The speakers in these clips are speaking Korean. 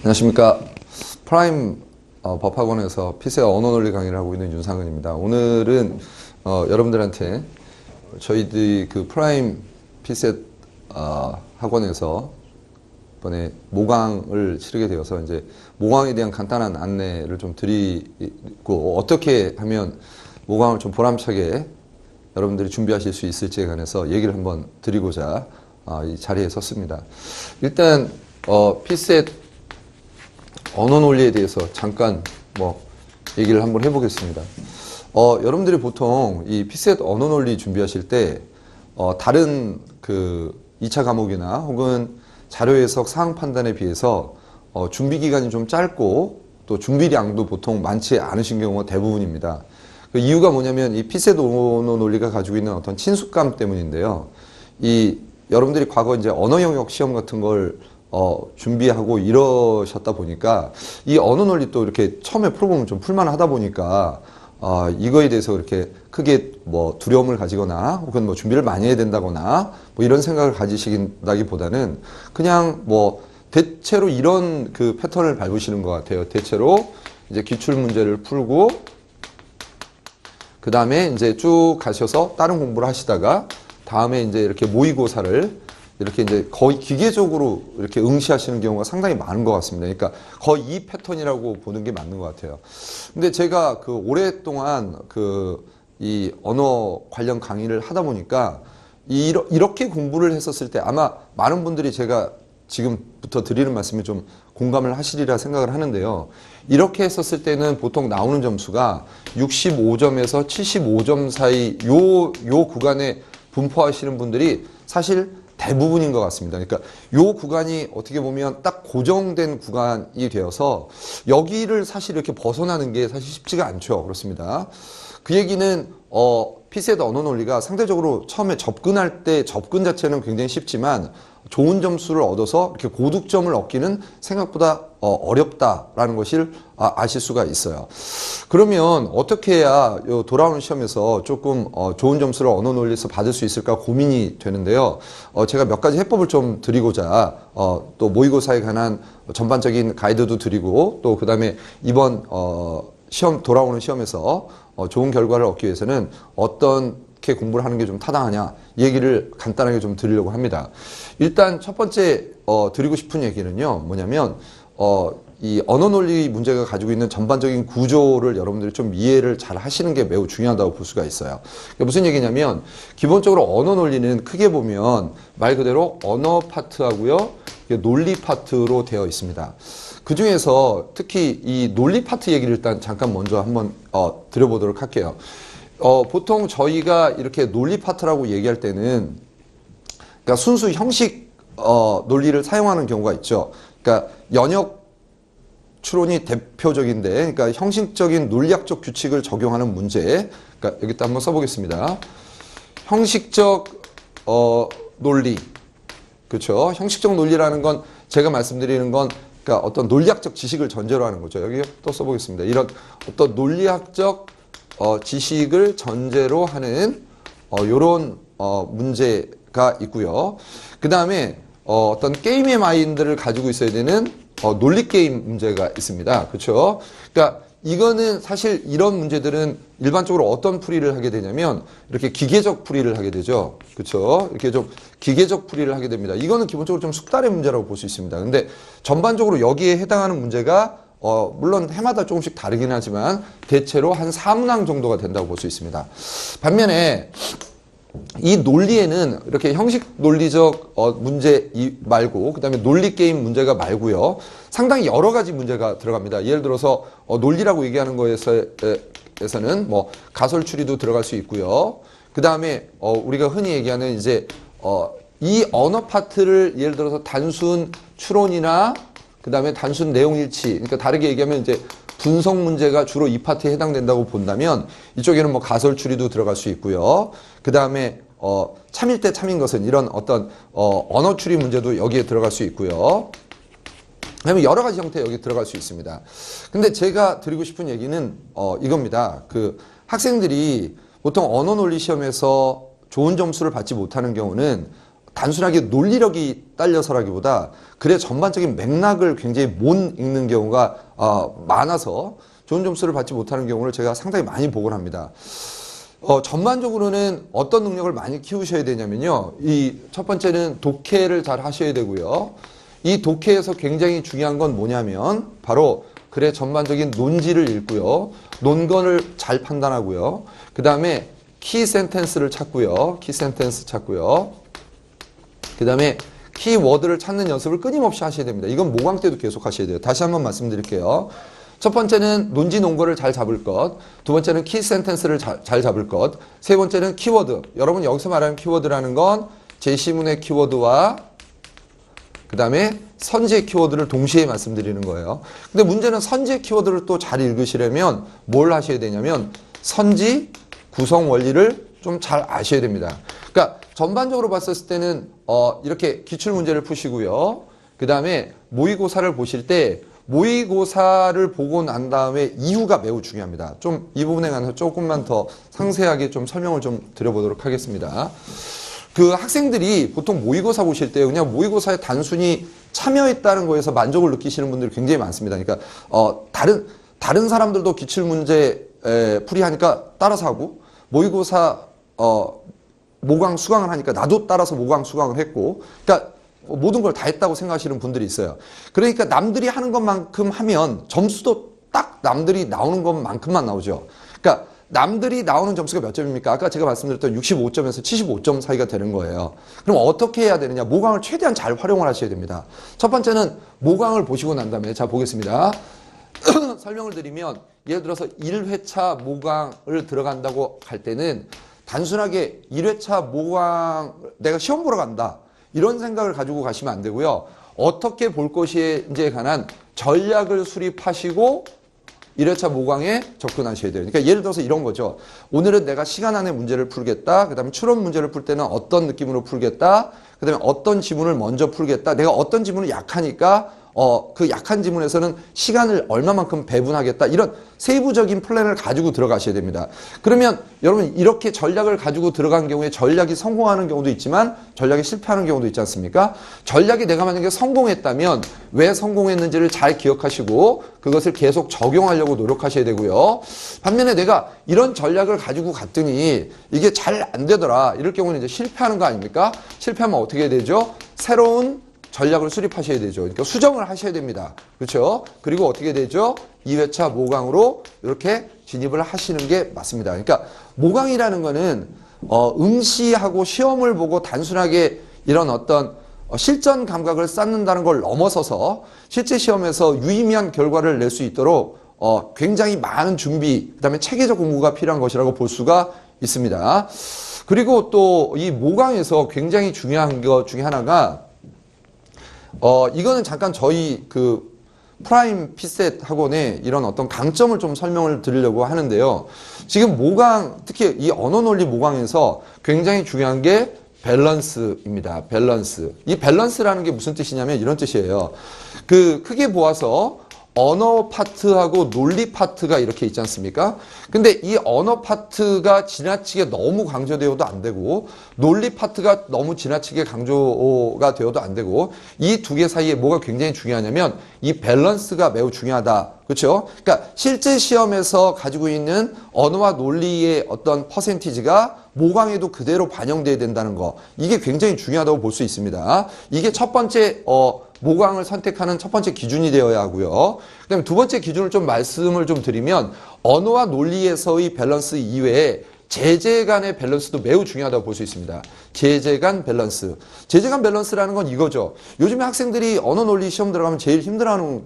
안녕하십니까. 프라임 법학원에서 피셋 언어 논리 강의를 하고 있는 윤상은입니다. 오늘은 여러분들한테 저희들이 그 프라임 피셋 학원에서 이번에 모강을 치르게 되어서 이제 모강에 대한 간단한 안내를 좀 드리고 어떻게 하면 모강을 좀 보람차게 여러분들이 준비하실 수 있을지에 관해서 얘기를 한번 드리고자 이 자리에 섰습니다. 일단 피셋 언어 논리에 대해서 잠깐 얘기를 한번 해보겠습니다. 여러분들이 보통 이 피셋 언어 논리 준비하실 때 다른 그 2차 과목이나 혹은 자료 해석 사항 판단에 비해서 준비 기간이 좀 짧고 또 준비량도 보통 많지 않으신 경우가 대부분입니다. 그 이유가 뭐냐면 이 피셋 언어 논리가 가지고 있는 어떤 친숙감 때문인데요. 이 여러분들이 과거 이제 언어 영역 시험 같은 걸 준비하고 이러셨다 보니까 이 언어 논리 또 이렇게 처음에 풀어보면 좀 풀만하다 보니까 이거에 대해서 그렇게 크게 두려움을 가지거나 혹은 준비를 많이 해야 된다거나 이런 생각을 가지신다기보다는 그냥 대체로 이런 그 패턴을 밟으시는 것 같아요. 대체로 이제 기출 문제를 풀고 그 다음에 이제 쭉 가셔서 다른 공부를 하시다가 다음에 이제 이렇게 모의고사를 이렇게 이제 거의 기계적으로 이렇게 응시하시는 경우가 상당히 많은 것 같습니다. 그러니까 거의 이 패턴이라고 보는 게 맞는 것 같아요. 근데 제가 그 오랫동안 이 언어 관련 강의를 하다 보니까 이렇게 공부를 했었을 때 아마 많은 분들이 제가 지금부터 드리는 말씀이 좀 공감을 하시리라 생각을 하는데요. 이렇게 했었을 때는 보통 나오는 점수가 65점에서 75점 사이 요 구간에 분포하시는 분들이 사실 대부분인 것 같습니다. 그러니까 요 구간이 어떻게 보면 딱 고정된 구간이 되어서 여기를 사실 이렇게 벗어나는 게 사실 쉽지가 않죠. 그렇습니다. 그 얘기는 피셋 언어 논리가 상대적으로 처음에 접근할 때 접근 자체는 굉장히 쉽지만 좋은 점수를 얻어서 이렇게 고득점을 얻기는 생각보다 어렵다라는 것을 아실 수가 있어요. 그러면 어떻게 해야 돌아오는 시험에서 조금 좋은 점수를 언어 논리에서 받을 수 있을까 고민이 되는데요. 제가 몇 가지 해법을 좀 드리고자 또 모의고사에 관한 전반적인 가이드도 드리고 또 그 다음에 이번 돌아오는 시험에서 좋은 결과를 얻기 위해서는 어떻게 공부를 하는 게 좀 타당하냐 얘기를 간단하게 좀 드리려고 합니다. 일단 첫 번째 드리고 싶은 얘기는요. 뭐냐면 이 언어 논리 문제가 가지고 있는 전반적인 구조를 여러분들이 좀 이해를 잘 하시는 게 매우 중요하다고 볼 수가 있어요. 그러니까 무슨 얘기냐면 기본적으로 언어 논리는 크게 보면 말 그대로 언어 파트하고요. 논리 파트로 되어 있습니다. 그 중에서 특히 이 논리 파트 얘기를 일단 잠깐 먼저 한번 드려보도록 할게요. 보통 저희가 이렇게 논리 파트라고 얘기할 때는 그러니까 순수 형식 논리를 사용하는 경우가 있죠. 그러니까 연역 추론이 대표적인데, 그러니까 형식적인 논리학적 규칙을 적용하는 문제. 그러니까 여기다 한번 써보겠습니다. 형식적 논리, 그렇죠? 형식적 논리라는 건 제가 말씀드리는 건 그러니까 어떤 논리학적 지식을 전제로 하는 거죠. 여기 또 써보겠습니다. 이런 어떤 논리학적 지식을 전제로 하는 요런 문제가 있고요. 그 다음에 어떤 게임의 마인드를 가지고 있어야 되는 논리 게임 문제가 있습니다. 그렇죠? 그러니까 이거는 사실 이런 문제들은 일반적으로 어떤 풀이를 하게 되냐면 이렇게 기계적 풀이를 하게 되죠. 그렇죠? 이렇게 좀 기계적 풀이를 하게 됩니다. 이거는 기본적으로 좀 숙달의 문제라고 볼 수 있습니다. 근데 전반적으로 여기에 해당하는 문제가 물론 해마다 조금씩 다르긴 하지만 대체로 한 4문항 정도가 된다고 볼 수 있습니다. 반면에 이 논리에는 이렇게 형식 논리적 문제 말고 그 다음에 논리 게임 문제가 말고요. 상당히 여러 가지 문제가 들어갑니다. 예를 들어서 논리라고 얘기하는 거에서는 가설 추리도 들어갈 수 있고요. 그 다음에 우리가 흔히 얘기하는 이제 이 언어 파트를 예를 들어서 단순 추론이나 그 다음에 단순 내용 일치, 그러니까 다르게 얘기하면 이제 분석 문제가 주로 이 파트에 해당된다고 본다면 이쪽에는 가설 추리도 들어갈 수 있고요. 그 다음에 참일 때 참인 것은 이런 어떤 언어 추리 문제도 여기에 들어갈 수 있고요. 그다음에 여러 가지 형태 여기 들어갈 수 있습니다. 근데 제가 드리고 싶은 얘기는 이겁니다. 그 학생들이 보통 언어 논리 시험에서 좋은 점수를 받지 못하는 경우는 단순하게 논리력이 딸려서라기보다 글의 전반적인 맥락을 굉장히 못 읽는 경우가 많아서 좋은 점수를 받지 못하는 경우를 제가 상당히 많이 보곤 합니다. 전반적으로는 어떤 능력을 많이 키우셔야 되냐면요. 이 첫 번째는 독해를 잘 하셔야 되고요. 이 독해에서 굉장히 중요한 건 뭐냐면 바로 글의 전반적인 논지를 읽고요. 논건을 잘 판단하고요. 그 다음에 키 센텐스를 찾고요. 키 센텐스 찾고요. 그 다음에 키워드를 찾는 연습을 끊임없이 하셔야 됩니다. 이건 모강 때도 계속 하셔야 돼요. 다시 한번 말씀드릴게요. 첫 번째는 논지 논거를 잘 잡을 것, 두 번째는 키 센텐스를 잘 잡을 것, 세 번째는 키워드. 여러분 여기서 말하는 키워드라는 건 제시문의 키워드와 그 다음에 선지의 키워드를 동시에 말씀드리는 거예요. 근데 문제는 선지의 키워드를 또 잘 읽으시려면 뭘 하셔야 되냐면 선지 구성 원리를 좀 잘 아셔야 됩니다. 그러니까 전반적으로 봤을 때는 이렇게 기출 문제를 푸시고요. 그 다음에 모의고사를 보실 때 모의고사를 보고 난 다음에 이후가 매우 중요합니다. 좀 이 부분에 관해서 조금만 더 상세하게 좀 설명을 좀 드려보도록 하겠습니다. 그 학생들이 보통 모의고사 보실 때 그냥 모의고사에 단순히 참여했다는 거에서 만족을 느끼시는 분들이 굉장히 많습니다. 그러니까 다른 사람들도 기출 문제 풀이하니까 따라서 하고 모의고사 모강 수강을 하니까 나도 따라서 모강 수강을 했고, 그러니까 모든 걸 다 했다고 생각하시는 분들이 있어요. 그러니까 남들이 하는 것만큼 하면 점수도 딱 남들이 나오는 것만큼만 나오죠. 그러니까 남들이 나오는 점수가 몇 점입니까? 아까 제가 말씀드렸던 65점에서 75점 사이가 되는 거예요. 그럼 어떻게 해야 되느냐? 모강을 최대한 잘 활용을 하셔야 됩니다. 첫 번째는 모강을 보시고 난 다음에 자 보겠습니다. 설명을 드리면 예를 들어서 1회차 모강을 들어간다고 할 때는 단순하게 1회차 모강 내가 시험 보러 간다. 이런 생각을 가지고 가시면 안 되고요. 어떻게 볼 것인지에 관한 전략을 수립하시고 1회차 모강에 접근하셔야 돼요. 그러니까 예를 들어서 이런 거죠. 오늘은 내가 시간 안에 문제를 풀겠다. 그 다음에 추론 문제를 풀 때는 어떤 느낌으로 풀겠다. 그 다음에 어떤 지문을 먼저 풀겠다. 내가 어떤 지문을 약하니까 그 약한 지문에서는 시간을 얼마만큼 배분하겠다. 이런 세부적인 플랜을 가지고 들어가셔야 됩니다. 그러면 여러분 이렇게 전략을 가지고 들어간 경우에 전략이 성공하는 경우도 있지만 전략이 실패하는 경우도 있지 않습니까? 전략이 내가 만약에 성공했다면 왜 성공했는지를 잘 기억하시고 그것을 계속 적용하려고 노력하셔야 되고요. 반면에 내가 이런 전략을 가지고 갔더니 이게 잘 안 되더라. 이럴 경우는 이제 실패하는 거 아닙니까? 실패하면 어떻게 해야 되죠? 새로운 전략을 수립하셔야 되죠. 그러니까 수정을 하셔야 됩니다. 그렇죠? 그리고 어떻게 되죠? 2회차 모강으로 이렇게 진입을 하시는 게 맞습니다. 그러니까 모강이라는 거는 응시하고 시험을 보고 단순하게 이런 어떤 실전 감각을 쌓는다는 걸 넘어서서 실제 시험에서 유의미한 결과를 낼 수 있도록 굉장히 많은 준비, 그다음에 체계적 공부가 필요한 것이라고 볼 수가 있습니다. 그리고 또 이 모강에서 굉장히 중요한 것 중에 하나가 이거는 잠깐 저희 그 프라임 피셋 학원의 이런 어떤 강점을 좀 설명을 드리려고 하는데요. 지금 모강, 특히 이 언어 논리 모강에서 굉장히 중요한 게 밸런스입니다. 밸런스. 이 밸런스라는 게 무슨 뜻이냐면 이런 뜻이에요. 그 크게 보아서 언어 파트하고 논리 파트가 이렇게 있지 않습니까? 근데 이 언어 파트가 지나치게 너무 강조되어도 안 되고 논리 파트가 너무 지나치게 강조가 되어도 안 되고 이 두 개 사이에 뭐가 굉장히 중요하냐면 이 밸런스가 매우 중요하다. 그렇죠? 그러니까 실제 시험에서 가지고 있는 언어와 논리의 어떤 퍼센티지가 모강에도 그대로 반영돼야 된다는 거. 이게 굉장히 중요하다고 볼 수 있습니다. 이게 첫 번째 모강을 선택하는 첫 번째 기준이 되어야 하고요. 그 다음에 두 번째 기준을 좀 말씀을 좀 드리면 언어와 논리에서의 밸런스 이외에 제재 간의 밸런스도 매우 중요하다고 볼 수 있습니다. 제재 간 밸런스. 제재 간 밸런스라는 건 이거죠. 요즘에 학생들이 언어 논리 시험 들어가면 제일 힘들어하는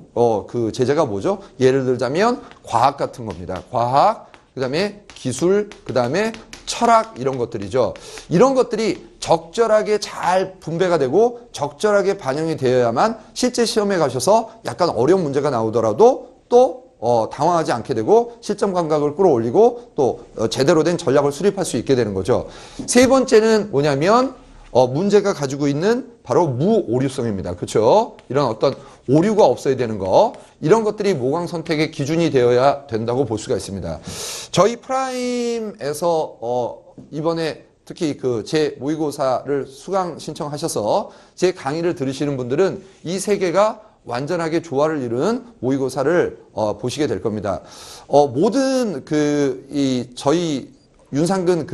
그 제재가 뭐죠? 예를 들자면 과학 같은 겁니다. 과학, 그 다음에 기술, 그 다음에 철학 이런 것들이죠. 이런 것들이 적절하게 잘 분배가 되고 적절하게 반영이 되어야만 실제 시험에 가셔서 약간 어려운 문제가 나오더라도 또 당황하지 않게 되고 실전 감각을 끌어올리고 또 제대로 된 전략을 수립할 수 있게 되는 거죠. 세 번째는 뭐냐면 문제가 가지고 있는 바로 무오류성입니다. 그렇죠? 이런 어떤 오류가 없어야 되는 거, 이런 것들이 모강 선택의 기준이 되어야 된다고 볼 수가 있습니다. 저희 프라임에서 이번에 특히 그 제 모의고사를 수강 신청하셔서 제 강의를 들으시는 분들은 이 세 개가 완전하게 조화를 이룬 모의고사를 보시게 될 겁니다. 모든 저희 윤상근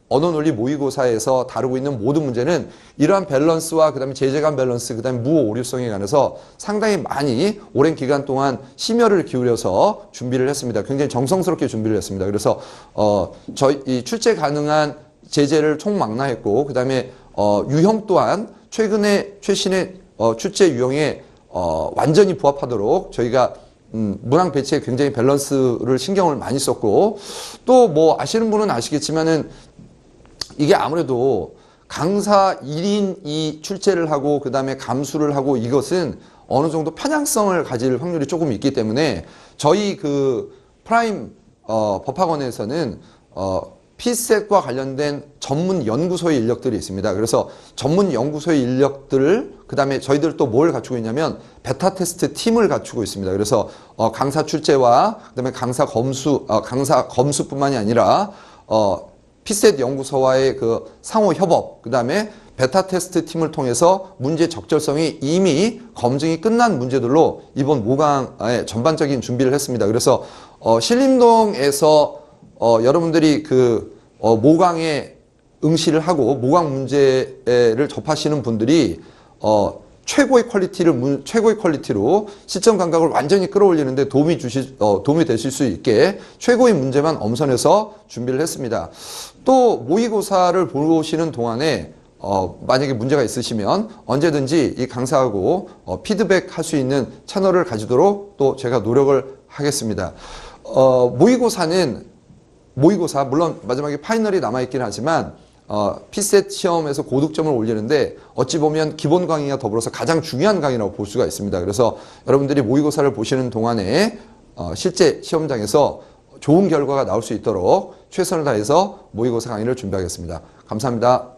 언어논리 모의고사에서 다루고 있는 모든 문제는 이러한 밸런스와 그다음에 제재감 밸런스, 그다음에 무호 오류성에 관해서 상당히 많이 오랜 기간 동안 심혈을 기울여서 준비를 했습니다. 굉장히 정성스럽게 준비를 했습니다. 그래서 저희 출제 가능한 제재를 총망라했고, 그다음에 유형 또한 최신의 출제 유형에 완전히 부합하도록 저희가 문항 배치에 굉장히 밸런스를 신경을 많이 썼고, 또 뭐 아시는 분은 아시겠지만은 이게 아무래도 강사 1인이 출제를 하고 그다음에 감수를 하고 이것은 어느 정도 편향성을 가질 확률이 조금 있기 때문에 저희 프라임 법학원에서는 피셋과 관련된 전문 연구소의 인력들이 있습니다. 그래서 전문 연구소의 인력들을 그다음에 저희들 또 뭘 갖추고 있냐면 베타 테스트 팀을 갖추고 있습니다. 그래서 강사 출제와 그다음에 강사 검수뿐만이 아니라 피셋 연구소와의 상호 협업, 그다음에 베타 테스트 팀을 통해서 문제 적절성이 이미 검증이 끝난 문제들로 이번 모강의 전반적인 준비를 했습니다. 그래서 신림동에서 여러분들이 모강에 응시를 하고 모강 문제를 접하시는 분들이 최고의 퀄리티로 시점 감각을 완전히 끌어올리는데 도움이 되실 수 있게 최고의 문제만 엄선해서 준비를 했습니다. 또 모의고사를 보시는 동안에 만약에 문제가 있으시면 언제든지 이 강사하고 피드백 할 수 있는 채널을 가지도록 또 제가 노력을 하겠습니다. 모의고사 물론 마지막에 파이널이 남아있긴 하지만 피셋 시험에서 고득점을 올리는데 어찌 보면 기본 강의와 더불어서 가장 중요한 강의라고 볼 수가 있습니다. 그래서 여러분들이 모의고사를 보시는 동안에 실제 시험장에서 좋은 결과가 나올 수 있도록 최선을 다해서 모의고사 강의를 준비하겠습니다. 감사합니다.